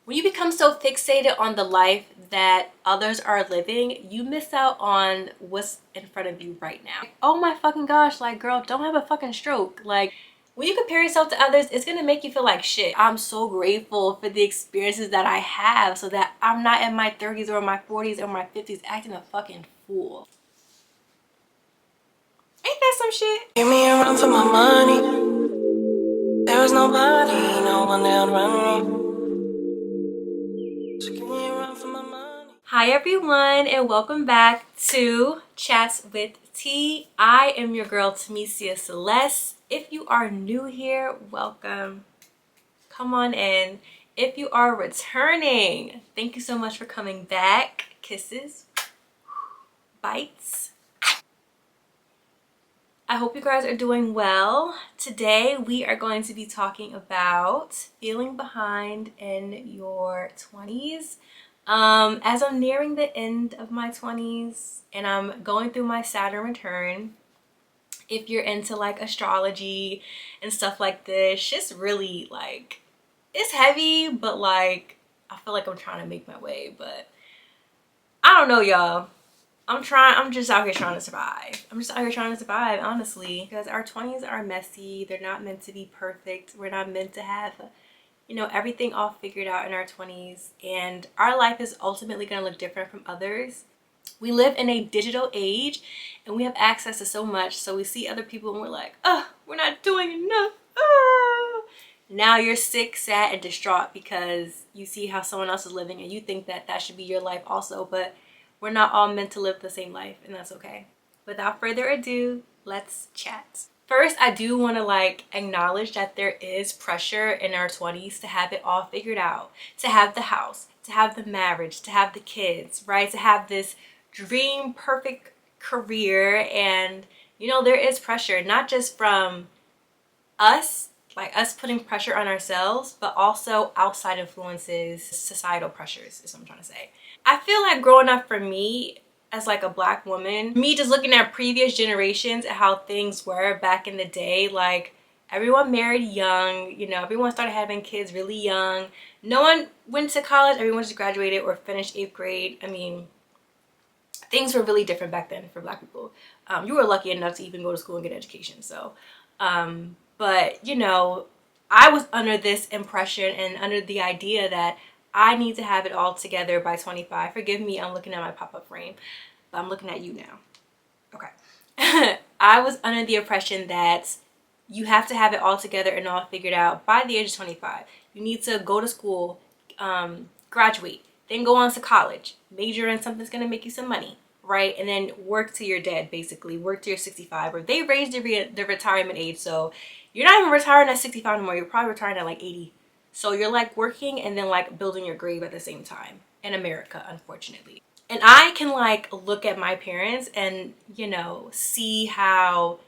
When you become so fixated on the life that others are living, you miss out on what's in front of you right now. Oh my fucking gosh, like girl, don't have a fucking stroke. Like when you compare yourself to others, it's gonna make you feel like shit. I'm so grateful for the experiences that I have so that I'm not in my 30s or my 40s or my 50s acting a fucking fool. Ain't that some shit? Give me a run for my money. There is nobody, no one that run me. So give me a run for my money. Hi everyone, and welcome back to Chats with T. I am your girl Tamesia Celeste. If you are new here, welcome. Come on in. If you are returning, thank you so much for coming back. Kisses, bites. I hope you guys are doing well. Today we are going to be talking about feeling behind in your 20s. As I'm nearing the end of my 20s and I'm going through my Saturn return, if you're into like astrology and stuff like this, shit's really like, it's heavy, but like I feel like I'm trying to make my way, but I don't know, y'all. I'm just out here trying to survive. I'm just out here trying to survive, honestly, because our 20s are messy. They're not meant to be perfect. We're not meant to have, you know, everything all figured out in our 20s, and our life is ultimately going to look different from others. We live in a digital age and we have access to so much, so we see other people and we're like, oh, we're not doing enough. Oh. Now you're sick, sad, and distraught because you see how someone else is living and you think that that should be your life also, but we're not all meant to live the same life, and that's okay. Without further ado, let's chat. First, I do want to like acknowledge that there is pressure in our 20s to have it all figured out, to have the house, to have the marriage, to have the kids, right? To have this dream perfect career. And you know, there is pressure, not just from us, like us putting pressure on ourselves, but also outside influences, societal pressures is what I'm trying to say. I feel like growing up for me as like a black woman, me just looking at previous generations and how things were back in the day, like everyone married young, you know, everyone started having kids really young. No one went to college, everyone just graduated or finished 8th grade. I mean, things were really different back then for black people. You were lucky enough to even go to school and get an education. So, but you know, I was under this impression and under the idea that I need to have it all together by 25. Forgive me, I'm looking at my pop-up frame, but I'm looking at you now. Okay. I was under the impression that you have to have it all together and all figured out by the age of 25. You need to go to school, graduate, then go on to college, major in something that's going to make you some money, right? And then work till you're dead, basically. Work till you're 65. Or they raised the retirement age, so you're not even retiring at 65 anymore. You're probably retiring at like 80. So you're like working and then like building your grave at the same time in America, unfortunately. And I can like look at my parents and, you know, see how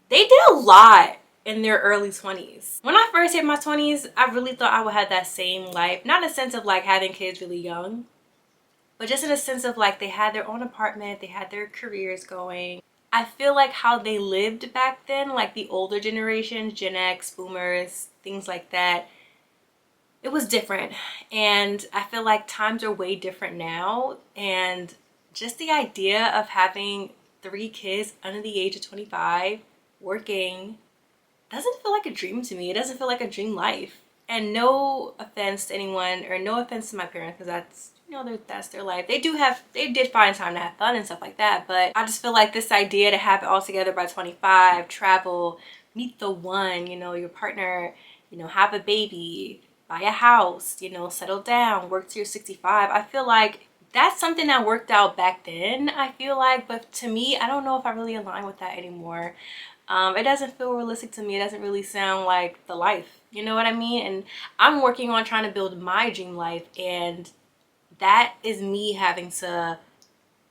they did a lot in their early 20s. When I first hit my 20s, I really thought I would have that same life. Not in a sense of like having kids really young, but just in a sense of like they had their own apartment, they had their careers going. I feel like how they lived back then, like the older generations, Gen X, boomers, things like that, it was different. And I feel like times are way different now. And just the idea of having 3 kids under the age of 25, working, doesn't feel like a dream to me. It doesn't feel like a dream life. And no offense to anyone, or no offense to my parents, because that's, you know, that's their life. They did find time to have fun and stuff like that. But I just feel like this idea to have it all together by 25, travel, meet the one, you know, your partner, you know, have a baby, buy a house, you know, settle down, work till you're 65. I feel like that's something that worked out back then, I feel like. But to me, I don't know if I really align with that anymore. It doesn't feel realistic to me. It doesn't really sound like the life. You know what I mean? And I'm working on trying to build my dream life, and that is me having to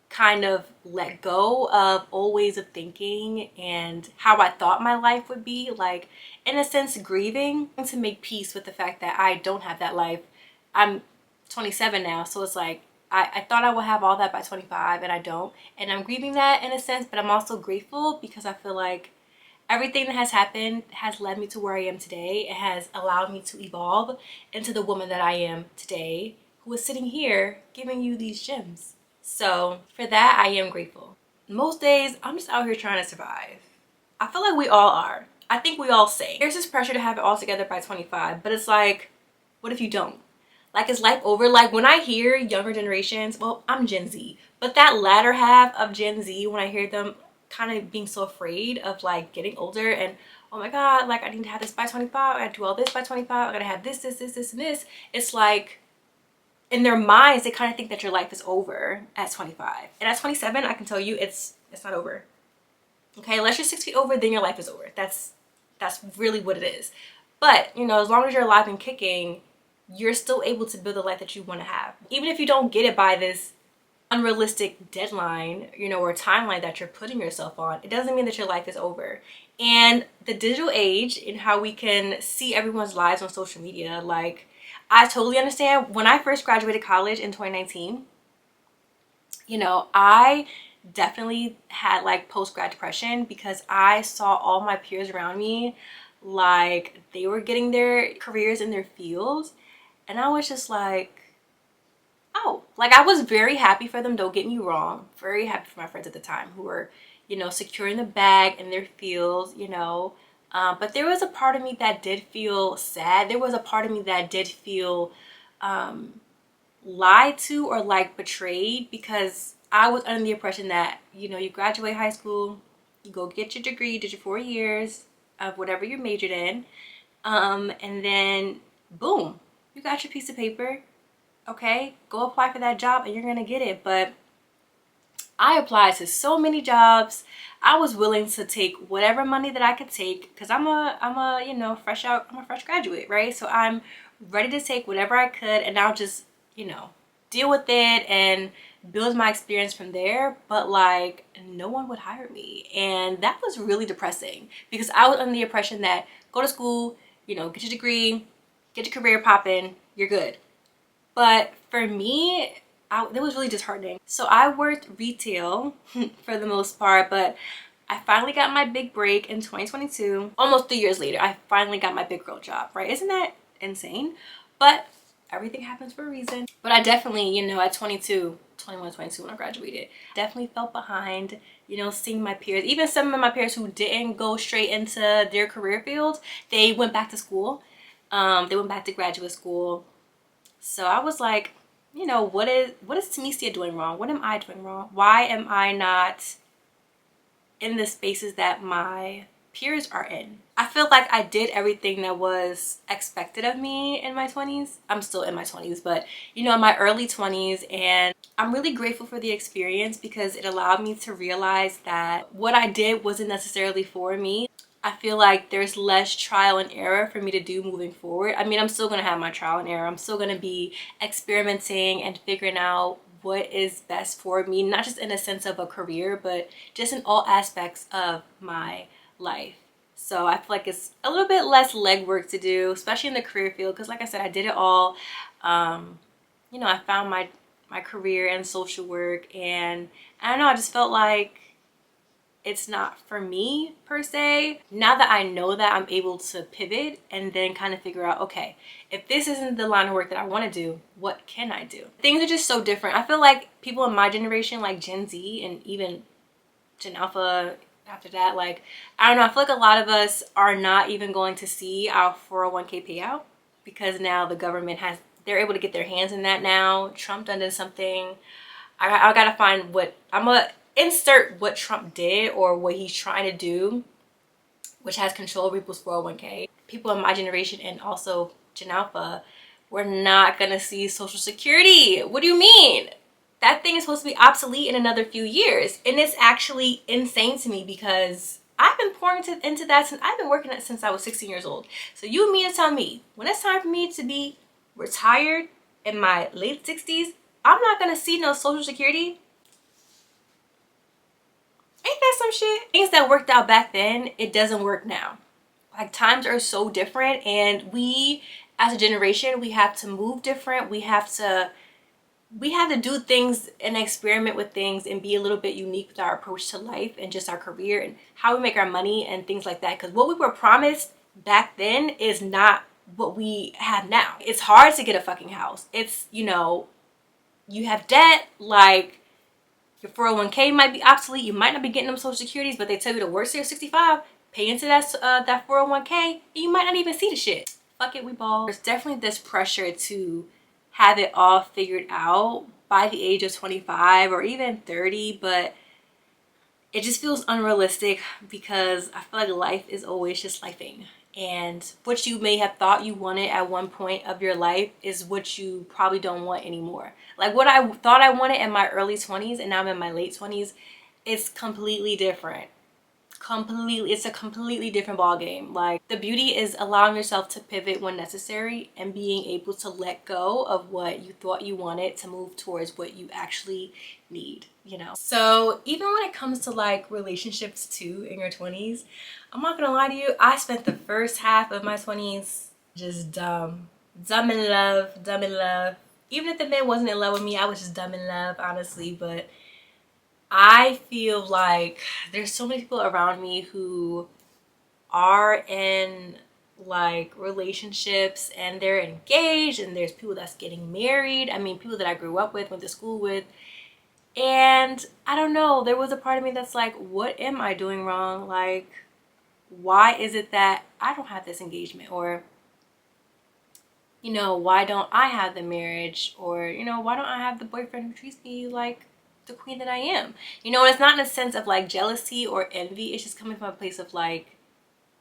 kind of let go of old ways of thinking and how I thought my life would be. Like, in a sense, grieving to make peace with the fact that I don't have that life. I'm 27 now, so it's like I thought I would have all that by 25 and I don't. And I'm grieving that in a sense, but I'm also grateful because I feel like everything that has happened has led me to where I am today. It has allowed me to evolve into the woman that I am today, who is sitting here giving you these gems. So for that, I am grateful. Most days, I'm just out here trying to survive. I feel like we all are. I think we all say there's this pressure to have it all together by 25, but it's like, what if you don't? Like, is life over? Like, when I hear younger generations, well, I'm Gen Z, but that latter half of Gen Z, when I hear them kind of being so afraid of like getting older and, oh my God, like I need to have this by 25, I gotta do all this by 25, I gotta have this, and this. It's like, in their minds, they kind of think that your life is over at 25. And at 27, I can tell you it's not over. Okay, unless you're 6 feet over, then your life is over. That's really what it is. But, you know, as long as you're alive and kicking, you're still able to build the life that you want to have. Even if you don't get it by this unrealistic deadline, you know, or timeline that you're putting yourself on, it doesn't mean that your life is over. And the digital age and how we can see everyone's lives on social media, like, I totally understand. When I first graduated college in 2019, you know, I definitely had like post-grad depression because I saw all my peers around me, like they were getting their careers in their fields, and I was just like, oh, like I was very happy for them, don't get me wrong, very happy for my friends at the time who were, you know, securing the bag in their fields, you know. But there was a part of me that did feel sad. There was a part of me that did feel lied to or like betrayed, because I was under the impression that, you know, you graduate high school, you go get your degree, did your 4 years of whatever you majored in, and then boom, you got your piece of paper. Okay, go apply for that job and you're gonna get it. But I applied to so many jobs. I was willing to take whatever money that I could take, because I'm a you know, I'm a fresh graduate, right? So I'm ready to take whatever I could, and I'll just, you know, deal with it and build my experience from there. But like, no one would hire me, and that was really depressing, because I was under the impression that go to school, you know, get your degree, get your career popping, you're good. But for me, it was really disheartening. So I worked retail for the most part, but I finally got my big break in 2022. Almost 3 years later, I finally got my big girl job, right? Isn't that insane? But everything happens for a reason. But I definitely, you know, at 22, 21, 22 when I graduated, definitely felt behind, you know, seeing my peers. Even some of my peers who didn't go straight into their career field, they went back to school. They went back to graduate school. So I was like, you know, what is Tamesia doing wrong? What am I doing wrong? Why am I not in the spaces that my peers are in? I feel like I did everything that was expected of me in my 20s. I'm still in my 20s, but you know, in my early 20s, and I'm really grateful for the experience because it allowed me to realize that what I did wasn't necessarily for me. I feel like there's less trial and error for me to do moving forward. I mean, I'm still going to have my trial and error. I'm still going to be experimenting and figuring out what is best for me, not just in a sense of a career, but just in all aspects of my life. So I feel like it's a little bit less legwork to do, especially in the career field, because like I said, I did it all. You know, I found my career in social work, and I don't know, I just felt like it's not for me per se. Now that I know that, I'm able to pivot and then kind of figure out, okay, if this isn't the line of work that I want to do, what can I do? Things are just so different. I feel like people in my generation, like Gen Z and even Gen Alpha after that, like, I don't know, I feel like a lot of us are not even going to see our 401k payout, because now the government they're able to get their hands in that now. Trump done something. I gotta find what, I'm gonna insert what Trump did or what he's trying to do, which has control over people's 401k. People in my generation and also Gen Alpha, we're not gonna see Social Security. What do you mean? That thing is supposed to be obsolete in another few years. And it's actually insane to me, because I've been pouring into that since I've been working at since I was 16 years old. So you mean to tell me when it's time for me to be retired in my late 60s, I'm not gonna see no Social Security? Ain't that some shit? Things that worked out back then, it doesn't work now. Like, times are so different, and we as a generation, we have to move different. We have to we have to do things and experiment with things and be a little bit unique with our approach to life and just our career and how we make our money and things like that. Because what we were promised back then is not what we have now. It's hard to get a fucking house. It's, you know, you have debt, like your 401k might be obsolete. You might not be getting them social securities, but they tell you to work till you're 65, pay into that 401k, and you might not even see the shit. Fuck it, we ball. There's definitely this pressure to have it all figured out by the age of 25 or even 30, but it just feels unrealistic because I feel like life is always just lifing. And what you may have thought you wanted at one point of your life is what you probably don't want anymore. Like what I thought I wanted in my early 20s and now I'm in my late 20s, it's completely different. It's a completely different ball game. Like the beauty is allowing yourself to pivot when necessary and being able to let go of what you thought you wanted to move towards what you actually need, you know. So even when it comes to like relationships too in your 20s, I'm not gonna lie to you, I spent the first half of my 20s just dumb in love. Even if the man wasn't in love with me, I was just dumb in love, honestly. But I feel like there's so many people around me who are in like relationships and they're engaged, and there's people that's getting married. I mean, people that I grew up with, went to school with. And I don't know, there was a part of me that's like, what am I doing wrong? Like, why is it that I don't have this engagement? Or, you know, why don't I have the marriage? Or, you know, why don't I have the boyfriend who treats me like the queen that I am? You know, it's not in a sense of like jealousy or envy. It's just coming from a place of like,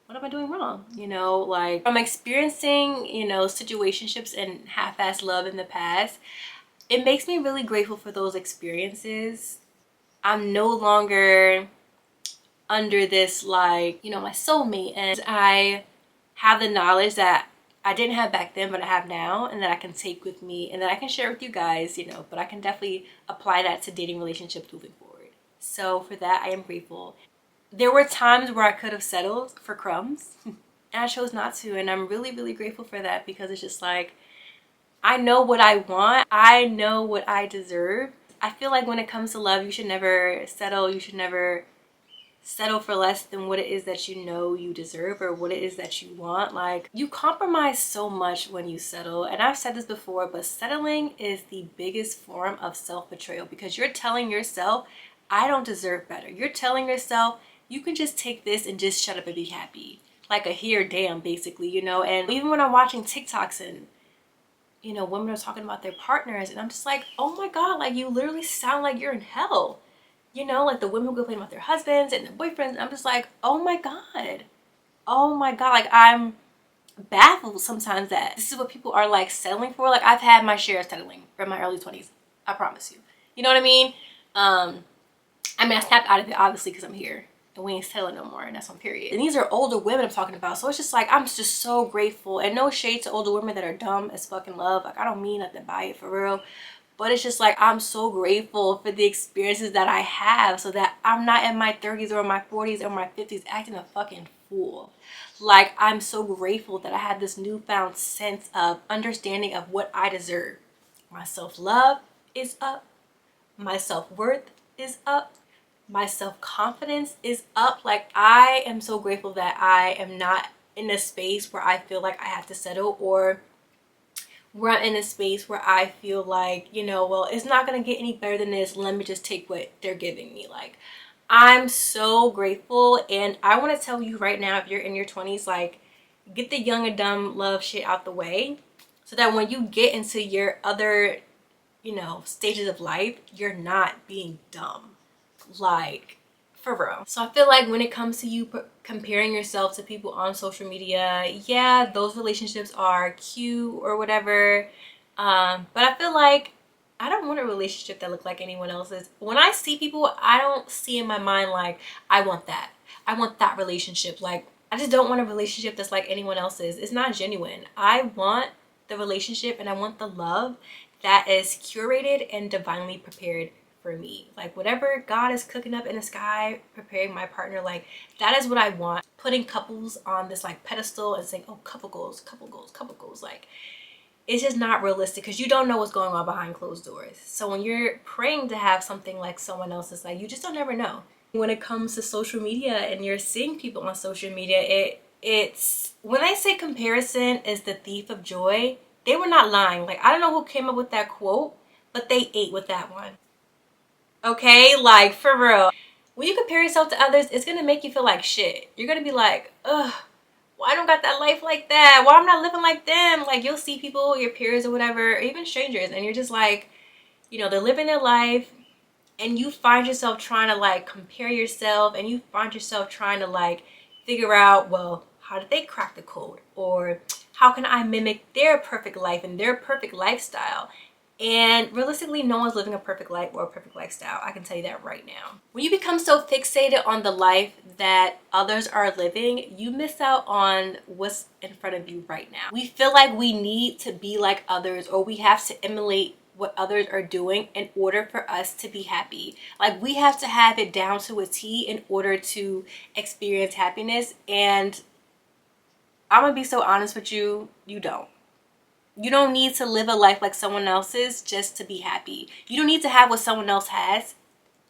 what am I doing wrong? You know, like from experiencing, you know, situationships and half-assed love in the past, it makes me really grateful for those experiences. I'm no longer under this like, you know, my soulmate, and I have the knowledge that I didn't have back then but I have now, and that I can take with me and that I can share with you guys, you know. But I can definitely apply that to dating relationships moving forward. So for that, I am grateful. There were times where I could have settled for crumbs and I chose not to, and I'm really grateful for that, because it's just like, I know what I want, I know what I deserve. I feel like when it comes to love, you should never settle. You should never settle for less than what it is that you know you deserve or what it is that you want. Like, you compromise so much when you settle, and I've said this before, but settling is the biggest form of self-betrayal, because you're telling yourself, I don't deserve better. You're telling yourself, you can just take this and just shut up and be happy, like a here damn, basically, you know. And even when I'm watching TikToks and, you know, women are talking about their partners, and I'm just like, oh my god, like you literally sound like you're in hell. You know, like the women who complain about their husbands and their boyfriends. I'm just like, oh my god. Oh my god. Like, I'm baffled sometimes that this is what people are like settling for. Like, I've had my share of settling in my early 20s. I promise you. You know what I mean? I mean, I snapped out of it obviously because I'm here and we ain't settling no more, and that's on period. And these are older women I'm talking about. So it's just like, I'm just so grateful. And no shade to older women that are dumb as fucking love. Like, I don't mean nothing by it, for real. But it's just like, I'm so grateful for the experiences that I have, so that I'm not in my 30s or my 40s or my 50s acting a fucking fool. Like, I'm so grateful that I had this newfound sense of understanding of what I deserve. My self-love is up. My self-worth is up. My self-confidence is up. Like, I am so grateful that I am not in a space where I feel like I have to settle, or where I'm in a space where I feel like, you know, well, it's not gonna get any better than this, let me just take what they're giving me. Like, I'm so grateful, and I want to tell you right now, if you're in your 20s, like, get the young and dumb love shit out the way, so that when you get into your other, you know, stages of life, you're not being dumb. Like, for real. So I feel like when it comes to you comparing yourself to people on social media, yeah, those relationships are cute or whatever, but I feel like I don't want a relationship that looks like anyone else's. When I see people, I don't see in my mind like, I want that relationship. Like, I just don't want a relationship that's like anyone else's. It's not genuine. I want the relationship and I want the love that is curated and divinely prepared for me. Like, whatever God is cooking up in the sky, preparing my partner, like, that is what I want. Putting couples on this like pedestal and saying, oh, couple goals, like, it's just not realistic because you don't know what's going on behind closed doors. So when you're praying to have something like someone else's, like, you just don't never know. When it comes to social media and you're seeing people on social media, it's when I say comparison is the thief of joy, they were not lying. Like, I don't know who came up with that quote, but they ate with that one. Okay, like, for real. When you compare yourself to others, it's gonna make you feel like shit. You're gonna be like, ugh, why I don't got that life like that? Why I'm not living like them? Like, you'll see people, your peers or whatever, or even strangers, and you're just like, you know, they're living their life, and you find yourself trying to like compare yourself, and you find yourself trying to like figure out, well, how did they crack the code? Or how can I mimic their perfect life and their perfect lifestyle? And realistically, no one's living a perfect life or a perfect lifestyle. I can tell you that right now. When you become so fixated on the life that others are living, you miss out on what's in front of you right now. We feel like we need to be like others, or we have to emulate what others are doing in order for us to be happy. Like, we have to have it down to a T in order to experience happiness. And I'm gonna be so honest with you, you don't. You don't need to live a life like someone else's just to be happy. You don't need to have what someone else has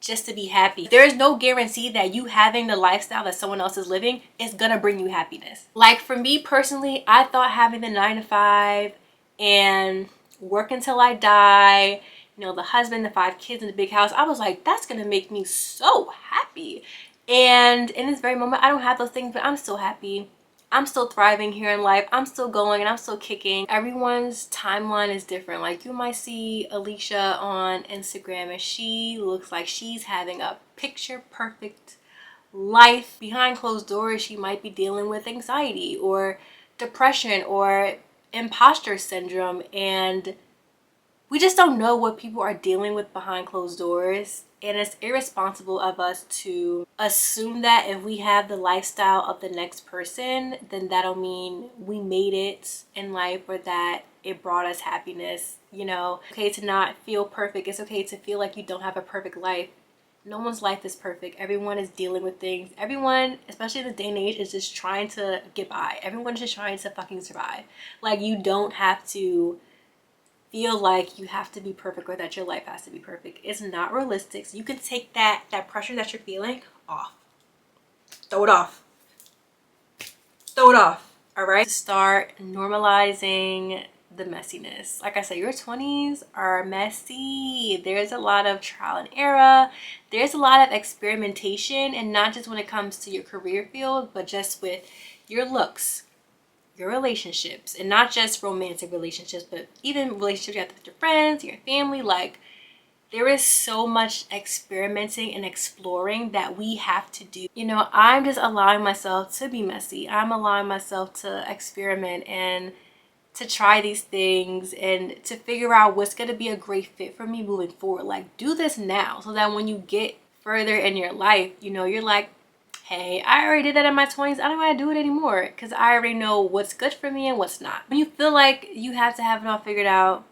just to be happy. There is no guarantee that you having the lifestyle that someone else is living is gonna bring you happiness. Like, for me personally, I thought having the 9 to 5 and work until I die, you know, the husband, the 5 kids in the big house, I was like, that's gonna make me so happy. And in this very moment, I don't have those things, but I'm still happy. I'm still thriving here in life. I'm still going and I'm still kicking. Everyone's timeline is different. Like, you might see Alicia on Instagram and she looks like she's having a picture perfect life. Behind closed doors, she might be dealing with anxiety or depression or imposter syndrome, and we just don't know what people are dealing with behind closed doors. And it's irresponsible of us to assume that if we have the lifestyle of the next person, then that'll mean we made it in life or that it brought us happiness. You know, it's okay to not feel perfect. It's okay to feel like you don't have a perfect life. No one's life is perfect. Everyone is dealing with things. Everyone, especially in this day and age, is just trying to get by. Everyone's just trying to fucking survive. Like, you don't have to feel like you have to be perfect or that your life has to be perfect. It's not realistic. So you can take that pressure that you're feeling off. Throw it off. Throw it off. All right? Start normalizing the messiness. Like I said, your 20s are messy. There's a lot of trial and error. There's a lot of experimentation, and not just when it comes to your career field, but just with your looks, your relationships, and not just romantic relationships, but even relationships you have with your friends, your family. Like, there is so much experimenting and exploring that we have to do. You know, I'm just allowing myself to be messy. I'm allowing myself to experiment and to try these things and to figure out what's going to be a great fit for me moving forward. Like, do this now so that when you get further in your life, you know, you're like, hey, I already did that in my 20s. I don't want to do it anymore because I already know what's good for me and what's not. When you feel like you have to have it all figured out,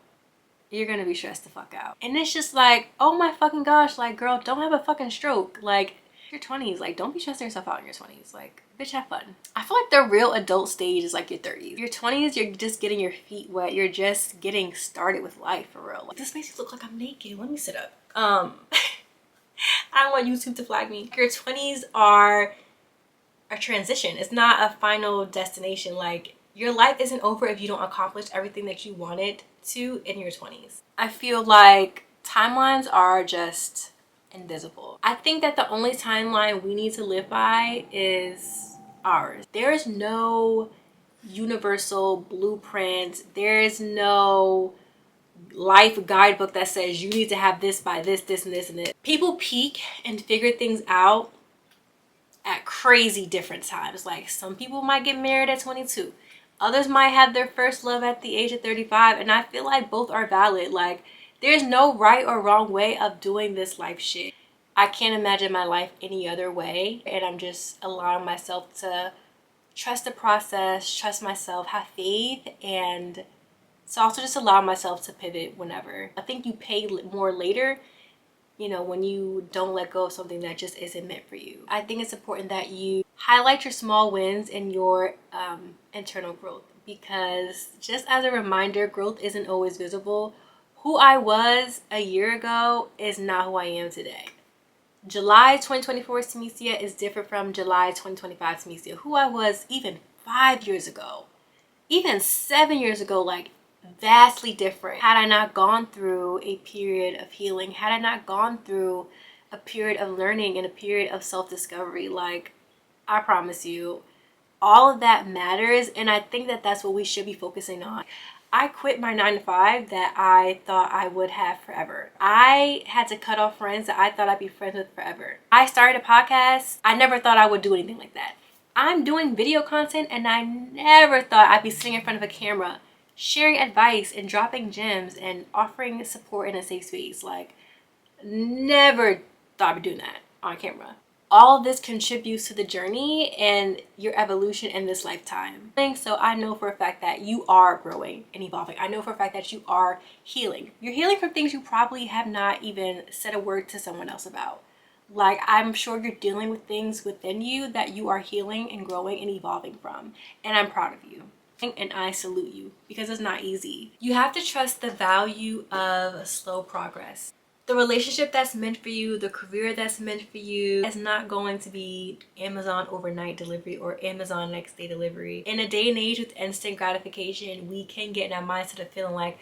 you're going to be stressed the fuck out. And it's just like, oh my fucking gosh, like, girl, don't have a fucking stroke. Like, your 20s, like, don't be stressing yourself out in your 20s. Like, bitch, have fun. I feel like the real adult stage is like your 30s. Your 20s, you're just getting your feet wet. You're just getting started with life, for real. Like, this makes me look like I'm naked. Let me sit up. I don't want YouTube to flag me. Your 20s are a transition. It's not a final destination. Like, your life isn't over if you don't accomplish everything that you wanted to in your 20s. I feel like timelines are just invisible. I think that the only timeline we need to live by is ours. There is no universal blueprint. There is no life guidebook that says you need to have this by this, this, and this, and this. People peak and figure things out at crazy different times. Like, some people might get married at 22. Others might have their first love at the age of 35. And I feel like both are valid. Like, there's no right or wrong way of doing this life shit. I can't imagine my life any other way. And I'm just allowing myself to trust the process, trust myself, have faith, and so also just allow myself to pivot whenever. I think you pay more later, you know, when you don't let go of something that just isn't meant for you. I think it's important that you highlight your small wins and your internal growth. because just as a reminder, growth isn't always visible. Who I was a year ago is not who I am today. July 2024 Tamesia is different from July 2025 Tamesia. Who I was even 5 years ago, even 7 years ago, like vastly different. Had I not gone through a period of healing, had I not gone through a period of learning and a period of self-discovery, like, I promise you, all of that matters. And I think that that's what we should be focusing on. I quit my 9 to 5 that I thought I would have forever. I had to cut off friends that I thought I'd be friends with forever. I started a podcast. I never thought I would do anything like that. I'm doing video content and I never thought I'd be sitting in front of a camera sharing advice and dropping gems and offering support in a safe space. Like, never thought I'd be doing that on camera. All of this contributes to the journey and your evolution in this lifetime. So I know for a fact that you are growing and evolving. I know for a fact that you are healing. You're healing from things you probably have not even said a word to someone else about. Like, I'm sure you're dealing with things within you that you are healing and growing and evolving from. And I'm proud of you. And I salute you, because it's not easy. You have to trust the value of slow progress. The relationship that's meant for you, the career that's meant for you, is not going to be Amazon overnight delivery or Amazon next day delivery. In a day and age with instant gratification, we can get in that mindset of feeling like,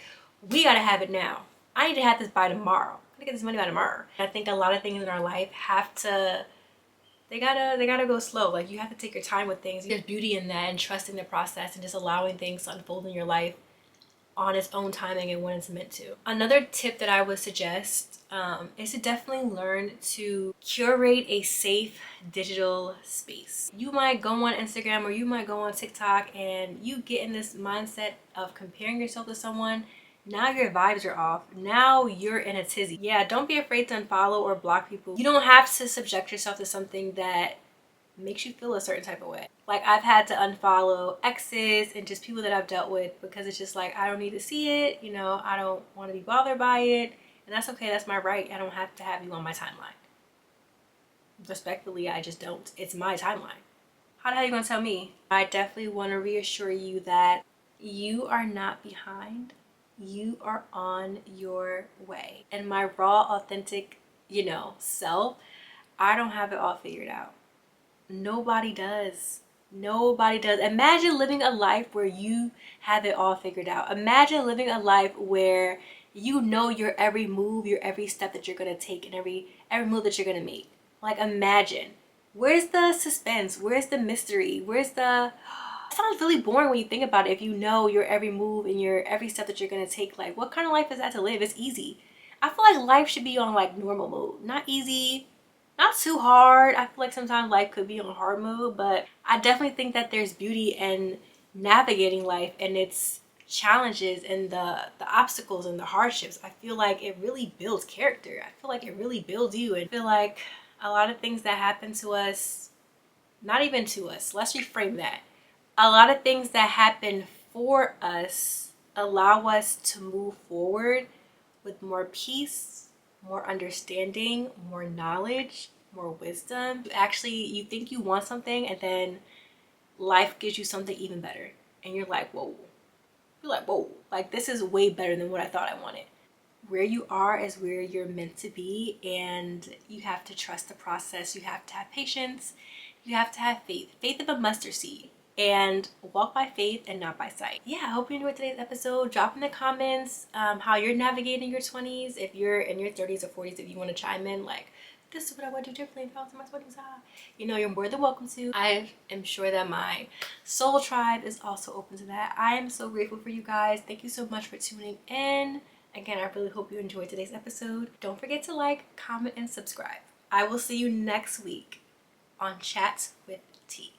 we gotta have it now. I need to have this by tomorrow. I gotta get this money by tomorrow. I think a lot of things in our life have to, they gotta go slow. Like, you have to take your time with things. There's beauty in that, and trusting the process and just allowing things to unfold in your life on its own timing and when it's meant to. Another tip that I would suggest is to definitely learn to curate a safe digital space. You might go on Instagram or you might go on TikTok and you get in this mindset of comparing yourself to someone. Now your vibes are off. Now you're in a tizzy. Yeah, don't be afraid to unfollow or block people. You don't have to subject yourself to something that makes you feel a certain type of way. Like, I've had to unfollow exes and just people that I've dealt with because it's just like, I don't need to see it, you know, I don't want to be bothered by it, and that's okay, that's my right. I don't have to have you on my timeline. Respectfully, I just don't. It's my timeline. How the hell are you gonna tell me? I definitely want to reassure you that you are not behind. You are on your way. And my raw, authentic, self, I don't have it all figured out. Nobody does. Nobody does. Imagine living a life where you have it all figured out. Imagine living a life where you know your every move, your every step that you're going to take, and every move that you're going to make. Like, imagine. Where's the suspense? Where's the mystery? Where's the... It sounds really boring when you think about it. If you know your every move and your every step that you're going to take, like, what kind of life is that to live? It's easy. I feel like life should be on, like, normal mode. Not easy, not too hard. I feel like sometimes life could be on hard mode, but I definitely think that there's beauty in navigating life and its challenges and the obstacles and the hardships. I feel like it really builds character. I feel like it really builds you. And I feel like a lot of things that happen to us, not even to us, let's reframe that. A lot of things that happen for us allow us to move forward with more peace, more understanding, more knowledge, more wisdom. You think you want something, and then life gives you something even better. And you're like, whoa. Like, this is way better than what I thought I wanted. Where you are is where you're meant to be, and you have to trust the process. You have to have patience. You have to have faith. Faith of a mustard seed. And walk by faith and not by sight. Yeah, I hope you enjoyed today's episode. Drop in the comments how you're navigating your 20s. If you're in your 30s or 40s, if you want to chime in, like, this is what I would do differently if I was in my 20s. You're more than welcome to. I am sure that my soul tribe is also open to that. I am so grateful for you guys. Thank you so much for tuning in. Again, I really hope you enjoyed today's episode. Don't forget to like, comment, and subscribe. I will see you next week on Chats with T.